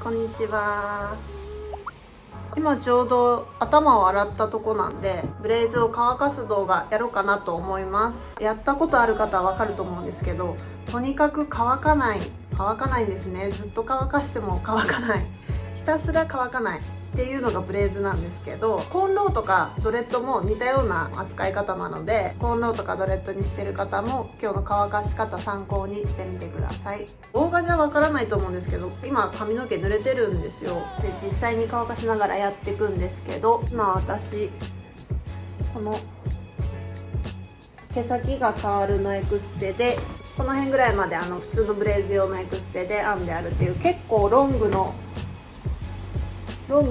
こんにちは。今ちょうど頭を洗ったとこなんで、ブレイズを乾かす動画やろうかなと思います。やったことある方はわかると思うんですけど、とにかく乾かないんですね。ずっと乾かしても乾かない、ひたすら乾かないっていうのがブレイズなんですけど、コーンロウとかドレッドも似たような扱い方なので、コーンロウとかドレッドにしてる方も今日の乾かし方参考にしてみてください。動画じゃわからないと思うんですけど、今髪の毛濡れてるんですよ。で実際に乾かしながらやっていくんですけど、今私この毛先がカールのエクステで、この辺ぐらいまで普通のブレイズ用のエクステで編んであるっていう、結構ロング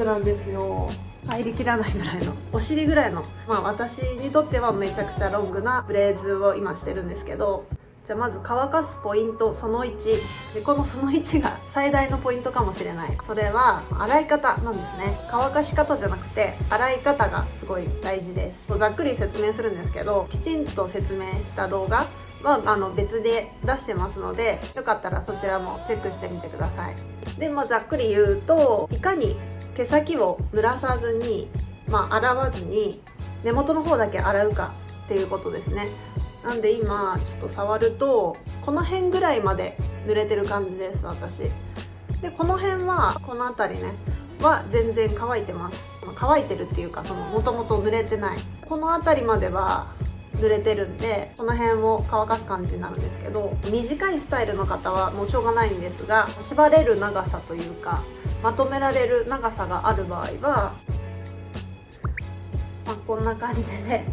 なんですよ。入りきらないぐらいの、お尻ぐらいの、私にとってはめちゃくちゃロングなブレイズを今してるんですけど、じゃあまず乾かすポイントその1で、このその1が最大のポイントかもしれない。それは洗い方なんですね。乾かし方じゃなくて洗い方がすごい大事です。ざっくり説明するんですけど、きちんと説明した動画は別で出してますので、よかったらそちらもチェックしてみてください。で、ざっくり言うと、いかに毛先を濡らさずに、洗わずに根元の方だけ洗うかっていうことですね。なんで今ちょっと触ると、この辺ぐらいまで濡れてる感じです、私。でこの辺は、この辺りねは全然乾いてます。乾いてるっていうか、もともと濡れてない、この辺りまでは濡れてるんで、この辺を乾かす感じになるんですけど、短いスタイルの方はもうしょうがないんですが、縛れる長さというかまとめられる長さがある場合は、こんな感じで、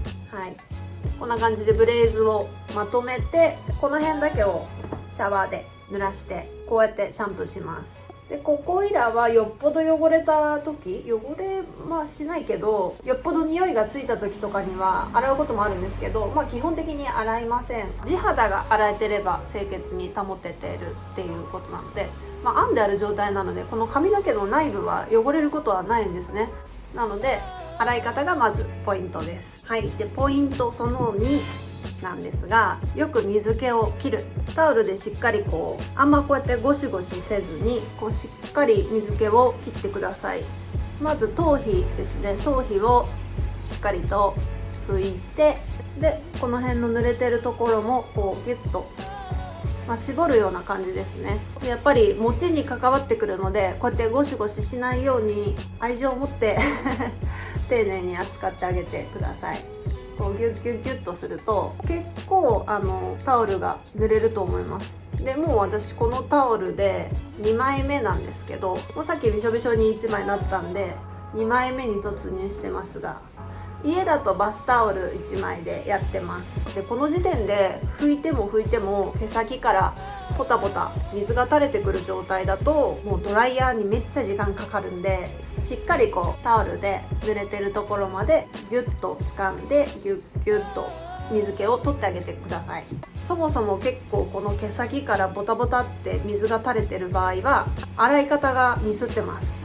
こんな感じでブレイズをまとめて、この辺だけをシャワーで濡らして、こうやってシャンプーします。でここいらはよっぽど汚れた時、汚れしないけど、よっぽど匂いがついた時とかには洗うこともあるんですけど、基本的に洗いません。地肌が洗えてれば清潔に保ててるっていうことなので、編んである状態なので、この髪の毛の内部は汚れることはないんですね。なので洗い方がまずポイントです。でポイントその2なんですが、よく水気を切る。タオルでしっかりあんまこうやってゴシゴシせずに、しっかり水気を切ってください。まず頭皮ですね。頭皮をしっかりと拭いて、でこの辺の濡れてるところもギュッと絞るような感じですね。やっぱり持ちに関わってくるので、こうやってゴシゴシしないように愛情を持って丁寧に扱ってあげてください。ギュッギュッギュッとすると結構タオルが濡れると思います。でもう私このタオルで2枚目なんですけど、もうさっきびしょびしょに1枚になったんで2枚目に突入してますが、家だとバスタオル1枚でやってます。でこの時点で拭いても毛先からポタポタ水が垂れてくる状態だと、もうドライヤーにめっちゃ時間かかるんで、しっかりタオルで濡れてるところまでギュッと掴んで、ギュッギュッと水気を取ってあげてください。そもそも結構この毛先からボタボタって水が垂れてる場合は洗い方がミスってます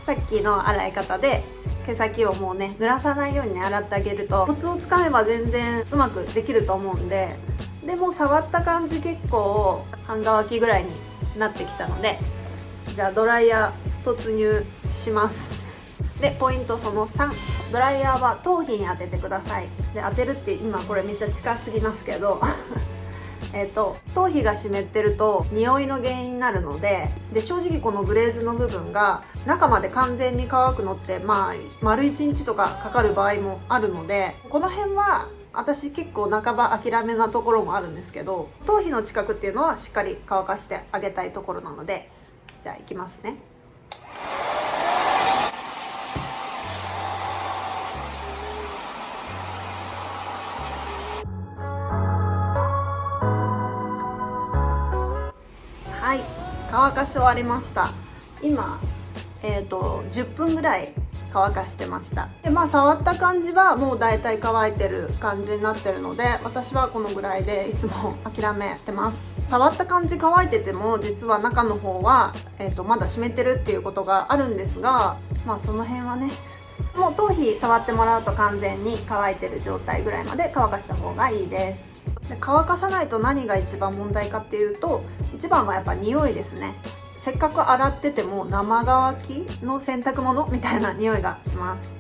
さっきの洗い方で毛先をもうね、濡らさないように洗ってあげると、コツをつかめば全然うまくできると思うんで、でも触った感じ結構半乾きぐらいになってきたので、じゃあドライヤー突入します。でポイントその3、ドライヤーは頭皮に当ててください。で当てるって今これめっちゃ近すぎますけど頭皮が湿ってると匂いの原因になるので、正直このブレーズの部分が中まで完全に乾くのって丸1日とかかかる場合もあるので、この辺は私結構半ば諦めなところもあるんですけど、頭皮の近くっていうのはしっかり乾かしてあげたいところなので、じゃあいきますね。乾かし終わりました。今10分ぐらい乾かしてました。で触った感じはもうだいたい乾いてる感じになってるので、私はこのぐらいでいつも諦めてます。触った感じ乾いてても、実は中の方は、まだ湿ってるっていうことがあるんですが、その辺はね、もう頭皮触ってもらうと完全に乾いてる状態ぐらいまで乾かした方がいいです。で乾かさないと何が一番問題かっていうと、一番はやっぱ匂いですね。せっかく洗ってても生乾きの洗濯物みたいな匂いがします。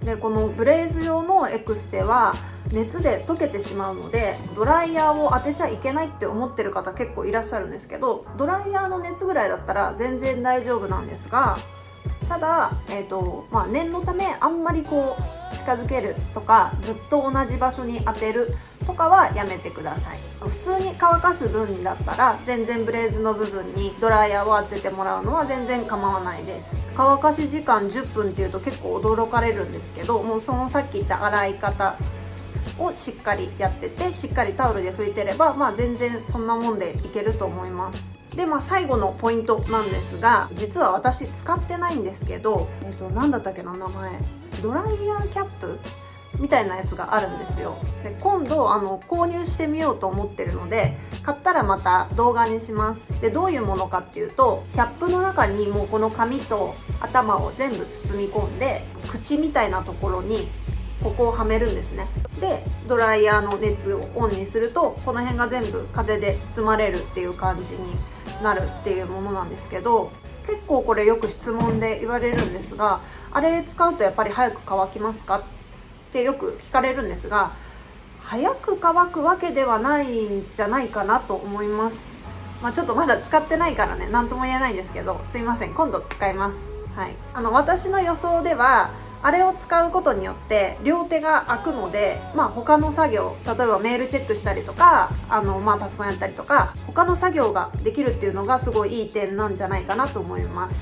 でこのブレイズ用のエクステは熱で溶けてしまうのでドライヤーを当てちゃいけないって思ってる方結構いらっしゃるんですけど、ドライヤーの熱ぐらいだったら全然大丈夫なんですが、ただ、念のためあんまりこう近づけるとかずっと同じ場所に当てるとかはやめてください。普通に乾かす分だったら全然ブレーズの部分にドライヤーを当ててもらうのは全然構わないです。乾かし時間10分っていうと結構驚かれるんですけど、もうそのさっき言った洗い方をしっかりやってて、しっかりタオルで拭いてれば、全然そんなもんでいけると思います。で最後のポイントなんですが、実は私使ってないんですけど、何だったっけな、名前ドライヤーキャップみたいなやつがあるんですよ。で今度購入してみようと思ってるので、買ったらまた動画にします。でどういうものかっていうと、キャップの中にもうこの紙と頭を全部包み込んで、口みたいなところにここをはめるんですね。でドライヤーの熱をオンにすると、この辺が全部風で包まれるっていう感じになるっていうものなんですけど、結構これよく質問で言われるんですが、あれ使うとやっぱり早く乾きますかってよく聞かれるんですが、早く乾くわけではないんじゃないかなと思います。ちょっとまだ使ってないからね何とも言えないんですけど、すいません、今度使います。はい、私の予想ではあれを使うことによって両手が空くので、他の作業、例えばメールチェックしたりとかパソコンやったりとか他の作業ができるっていうのがすごいいい点なんじゃないかなと思います。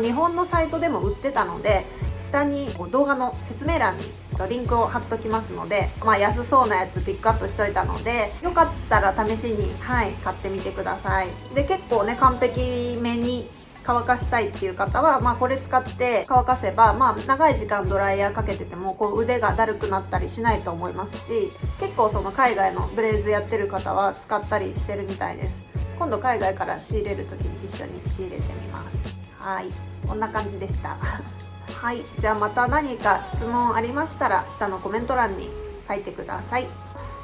日本のサイトでも売ってたので、下に動画の説明欄にリンクを貼っときますので、安そうなやつピックアップしといたので、よかったら試しに、買ってみてください。で結構ね完璧めに乾かしたいっていう方は、これ使って乾かせば、長い時間ドライヤーかけてても腕がだるくなったりしないと思いますし、結構その海外のブレイズやってる方は使ったりしてるみたいです。今度海外から仕入れる時に一緒に仕入れてみます。こんな感じでしたじゃあまた何か質問ありましたら下のコメント欄に書いてください。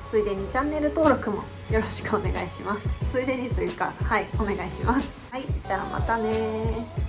ついでにチャンネル登録もよろしくお願いします。ついでにというかお願いします。じゃあまたね。